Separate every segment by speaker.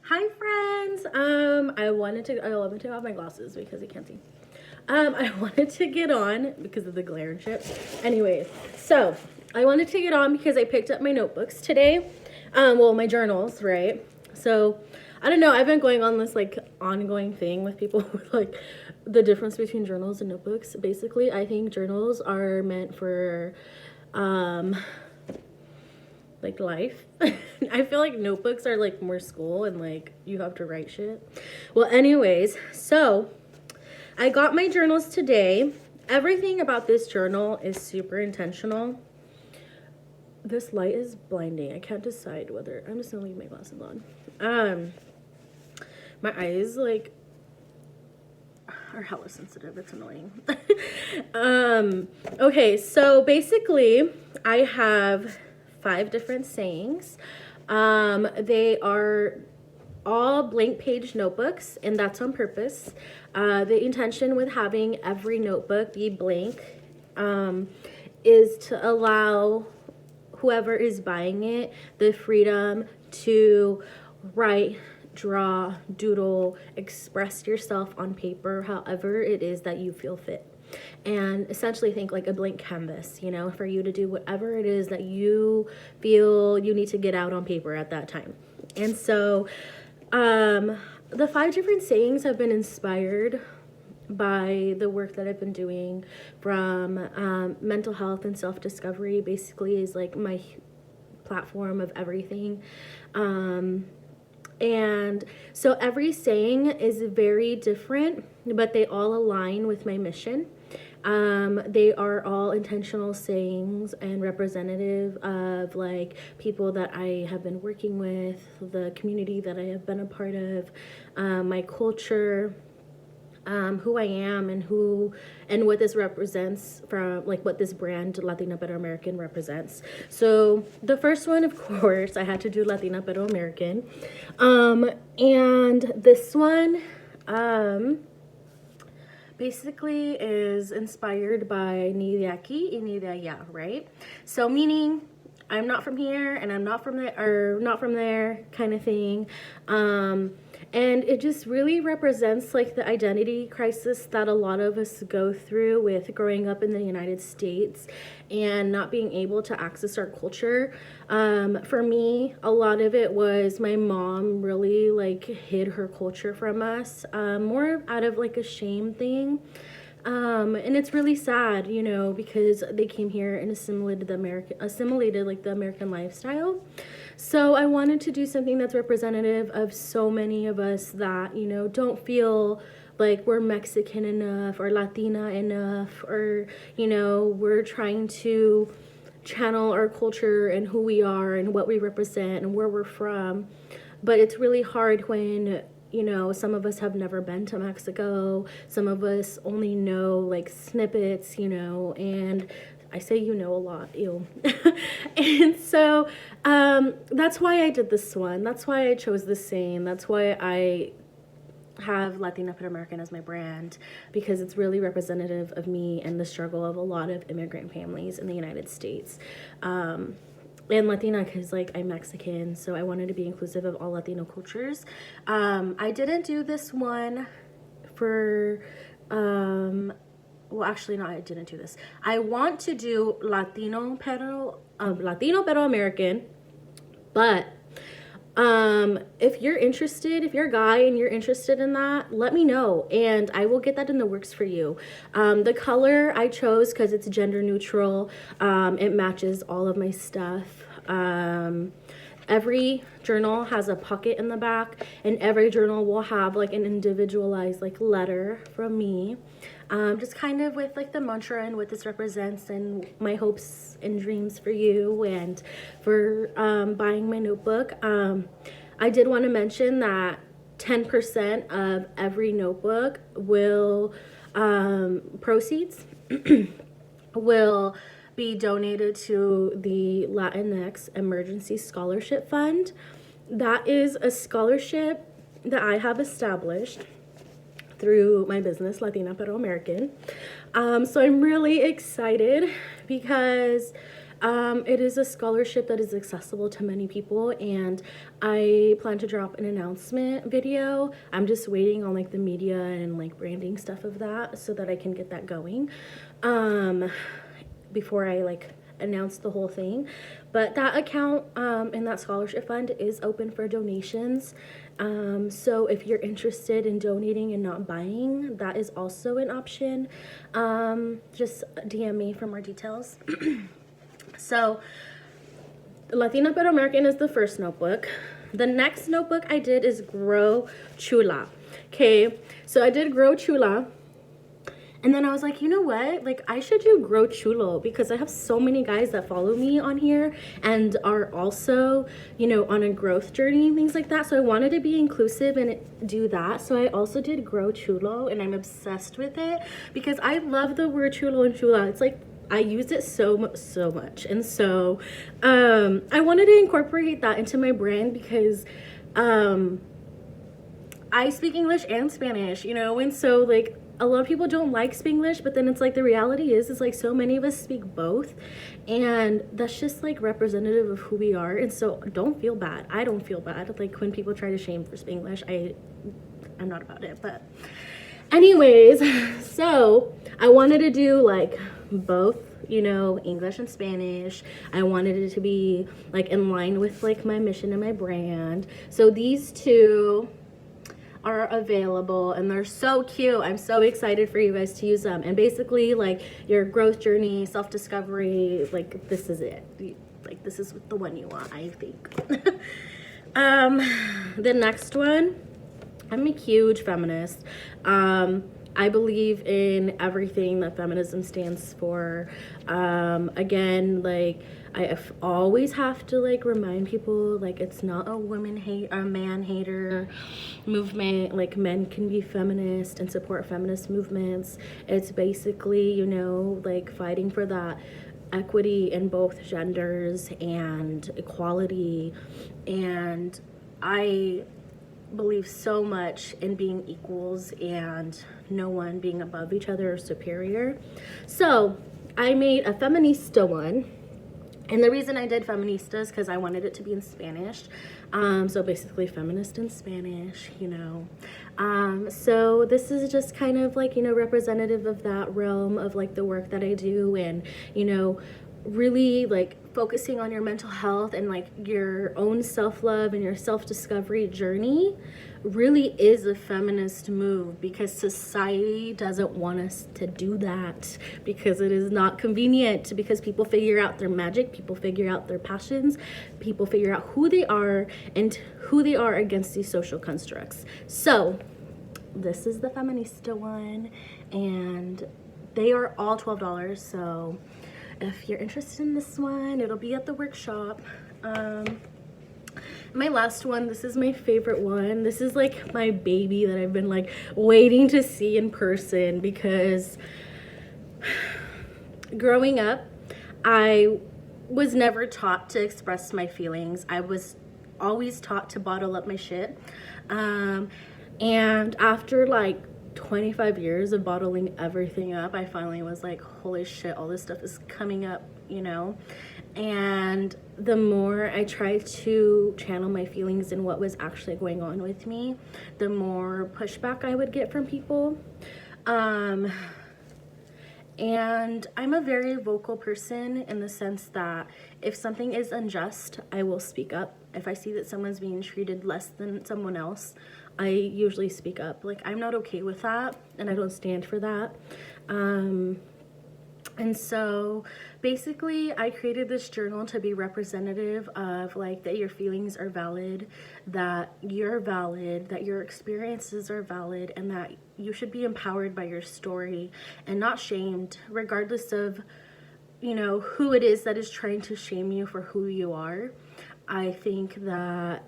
Speaker 1: Hi friends. I wanted to let me take off my glasses because I can't see. I wanted to get on because of the glare and shit. Anyways, so I wanted to get on because I picked up my notebooks today. Well, my journals, right? So I don't know. I've been going on this like ongoing thing with people with like the difference between journals and notebooks. Basically, I think journals are meant for like life. I feel like notebooks are like more school and like you have to write shit. Well, anyways, so I got my journals today. Everything about this journal is super intentional. This light is blinding. I can't decide whether I'm just gonna leave my glasses on. My eyes like are hella sensitive. It's annoying. Okay, so basically I have 5 different sayings. They are all blank page notebooks, and that's on purpose. The intention with having every notebook be blank is to allow whoever is buying it the freedom to write, draw, doodle, express yourself on paper however it is that you feel fit. And essentially think like a blank canvas, you know, for you to do whatever it is that you feel you need to get out on paper at that time. And so the 5 different sayings have been inspired by the work that I've been doing from mental health and self-discovery. Basically is like my platform of everything. And so every saying is very different, but they all align with my mission. They are all intentional sayings and representative of like people that I have been working with, the community that I have been a part of, my culture, who I am and what this represents from like what this brand Latina Pero American represents. So the first one, of course, I had to do Latina Pero American. And this one basically is inspired by ni de aquí y ni de allá, right? So meaning I'm not from here and I'm not from there, or not from there kind of thing. And it just really represents like the identity crisis that a lot of us go through with growing up in the United States and not being able to access our culture. For me, a lot of it was my mom really like hid her culture from us, more out of like a shame thing. And it's really sad, you know, because they came here and assimilated like the American lifestyle. So I wanted to do something that's representative of so many of us that, you know, don't feel like we're Mexican enough or Latina enough, or, you know, we're trying to channel our culture and who we are and what we represent and where we're from. But it's really hard when, you know, some of us have never been to Mexico. Some of us only know like snippets, you know, and I say you know a lot, ew. And so that's why I did this one. That's why I chose this saying. That's why I have Latina Pero American as my brand, because it's really representative of me and the struggle of a lot of immigrant families in the United States. And Latina because like I'm Mexican, so I wanted to be inclusive of all Latino cultures. I didn't do this one for well, actually, no, I didn't do this. I want to do Latino Pero American, but if you're interested, if you're a guy and you're interested in that, let me know and I will get that in the works for you. The color I chose because it's gender neutral. It matches all of my stuff. Every journal has a pocket in the back, and every journal will have like an individualized like letter from me. Just kind of with like the mantra and what this represents and my hopes and dreams for you and for buying my notebook. I did want to mention that 10% of every notebook will proceeds will be donated to the Latinx Emergency Scholarship Fund. That is a scholarship that I have established through my business, Latina Pero American. So I'm really excited because It is a scholarship that is accessible to many people, and I plan to drop an announcement video. I'm just waiting on like the media and like branding stuff of that so that I can get that going before I like announce the whole thing. But that account and that scholarship fund is open for donations. So if you're interested in donating and not buying, that is also an option. Just DM me for more details. So Latina Pero American is the first notebook. The next notebook I did is Grow Chula. Okay, so I did Grow Chula. And then I was like, you know what? Like, I should do Grow Chulo because I have so many guys that follow me on here and are also, you know, on a growth journey and things like that. So I wanted to be inclusive and do that. So I also did Grow Chulo, and I'm obsessed with it because I love the word chulo and chula. It's like, I use it so much. And so I wanted to incorporate that into my brand because I speak English and Spanish, you know, and so like a lot of people don't like Spanglish, but then it's like the reality is like so many of us speak both, and that's just like representative of who we are. And so don't feel bad. I don't feel bad like when people try to shame for Spanglish. I'm not about it. But anyways, so I wanted to do like both, you know, English and Spanish. I wanted it to be like in line with like my mission and my brand. So these two are available and they're so cute. I'm so excited for you guys to use them. And basically like your growth journey, self-discovery, like this is it. Like this is the one you want, I think. The next one, I'm a huge feminist. I believe in everything that feminism stands for. Again, like I always have to like remind people like it's not a man hater movement. Like men can be feminist and support feminist movements. It's basically, you know, like fighting for that equity in both genders and equality. And I believe so much in being equals and no one being above each other or superior. So I made a Feminista one. And the reason I did Feminista is because I wanted it to be in Spanish. So basically feminist in Spanish, you know. So this is just kind of like, you know, representative of that realm of like the work that I do, and, you know, really like focusing on your mental health and like your own self-love and your self-discovery journey really is a feminist move, because society doesn't want us to do that, because it is not convenient, because people figure out their magic, people figure out their passions, people figure out who they are and who they are against these social constructs. So this is the Feminista one, and they are all $12. So if you're interested in this one, it'll be at the workshop. My last one, this is my favorite one. This is like my baby that I've been like waiting to see in person, because growing up, I was never taught to express my feelings. I was always taught to bottle up my shit. And after like 25 years of bottling everything up, I finally was like, holy shit, all this stuff is coming up, you know? And the more I tried to channel my feelings and what was actually going on with me, the more pushback I would get from people. And I'm a very vocal person in the sense that if something is unjust, I will speak up. If I see that someone's being treated less than someone else, I usually speak up. Like, I'm not okay with that, and I don't stand for that. And so basically I created this journal to be representative of like that your feelings are valid, that you're valid, that your experiences are valid, and that you should be empowered by your story and not shamed, regardless of, you know, who it is that is trying to shame you for who you are. I think that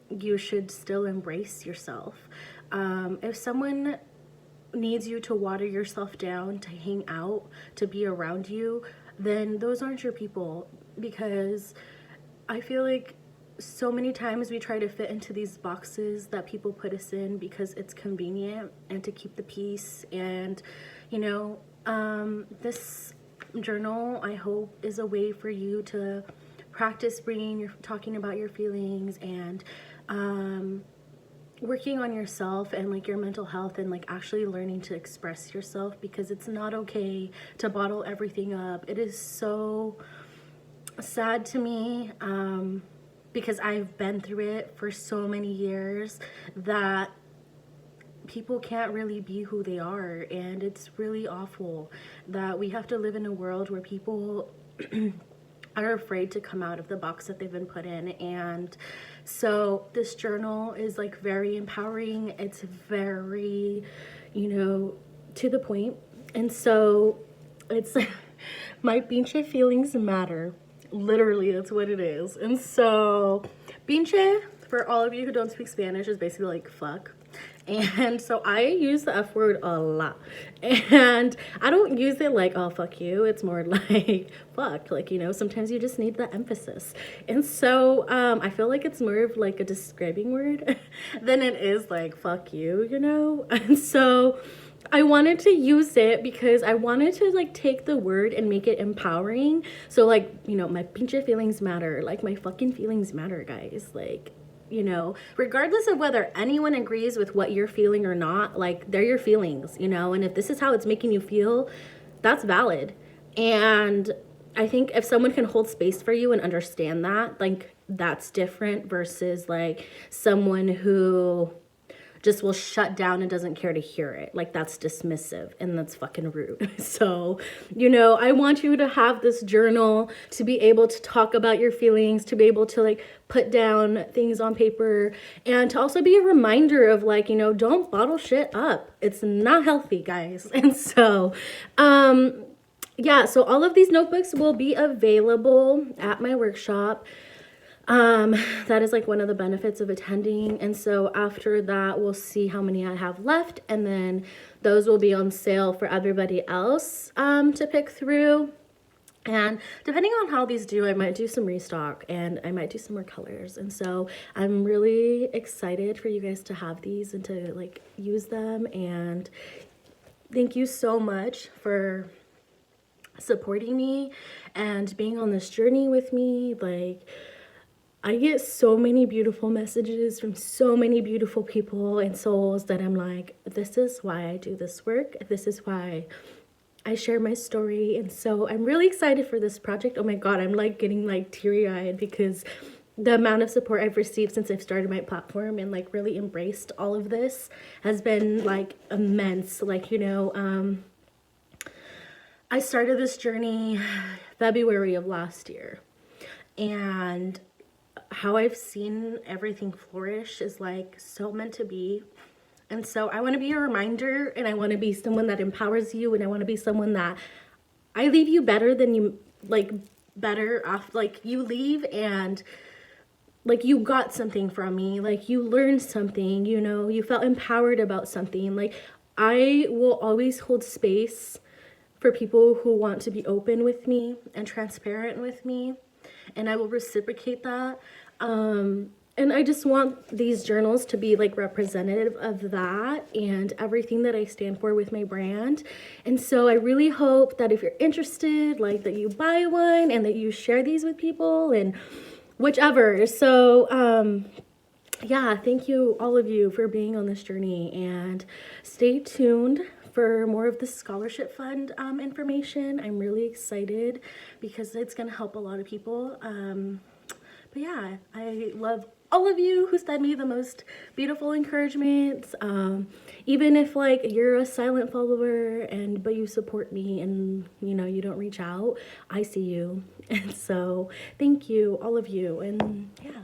Speaker 1: you should still embrace yourself. If someone needs you to water yourself down, to hang out, to be around you, then those aren't your people. Because I feel like so many times we try to fit into these boxes that people put us in because it's convenient and to keep the peace. And, you know, this journal, I hope, is a way for you to practice talking about your feelings and working on yourself and like your mental health and like actually learning to express yourself, because it's not okay to bottle everything up. It is so sad to me, because I've been through it for so many years, that people can't really be who they are, and it's really awful that we have to live in a world where people are afraid to come out of the box that they've been put in. And so this journal is like very empowering. It's very, to the point. And so it's my pinche feelings matter. Literally, that's what it is. And so pinche, for all of you who don't speak Spanish, is basically like fuck. And so I use the F word a lot, and I don't use it like, oh, fuck you. It's more like, fuck, like, sometimes you just need the emphasis. And so I feel like it's more of like a describing word than it is like, fuck you, And so I wanted to use it because I wanted to like take the word and make it empowering. So like, my pinche feelings matter. Like, my fucking feelings matter, guys. Like, regardless of whether anyone agrees with what you're feeling or not, like, they're your feelings, and if this is how it's making you feel, that's valid. And I think if someone can hold space for you and understand that, like, that's different versus like someone who just will shut down and doesn't care to hear it. Like, that's dismissive and that's fucking rude. So, I want you to have this journal to be able to talk about your feelings, to be able to like put down things on paper, and to also be a reminder of like, don't bottle shit up. It's not healthy, guys. And so, yeah, so all of these notebooks will be available at my workshop. That is like one of the benefits of attending. And so after that, we'll see how many I have left, and then those will be on sale for everybody else to pick through. And depending on how these do, I might do some restock and I might do some more colors. And so I'm really excited for you guys to have these and to like use them. And thank you so much for supporting me and being on this journey with me. Like, I get so many beautiful messages from so many beautiful people and souls that I'm like, this is why I do this work. This is why I share my story. And so I'm really excited for this project. Oh my God, I'm like getting like teary-eyed because the amount of support I've received since I've started my platform and like really embraced all of this has been like immense. Like, I started this journey February of last year, and how I've seen everything flourish is like so meant to be. And so I want to be a reminder, and I want to be someone that empowers you, and I want to be someone that I leave you better than you, like, better off. Like, you leave and like you got something from me, like you learned something, you felt empowered about something. Like, I will always hold space for people who want to be open with me and transparent with me, and I will reciprocate that. And I just want these journals to be like representative of that and everything that I stand for with my brand. And so I really hope that if you're interested, like that you buy one and that you share these with people and whichever. So, yeah, thank you, all of you, for being on this journey, and stay tuned for more of the scholarship fund information. I'm really excited because it's going to help a lot of people. But yeah, I love all of you who send me the most beautiful encouragements. Even if like you're a silent follower but you support me and you don't reach out, I see you. And so thank you, all of you. And yeah.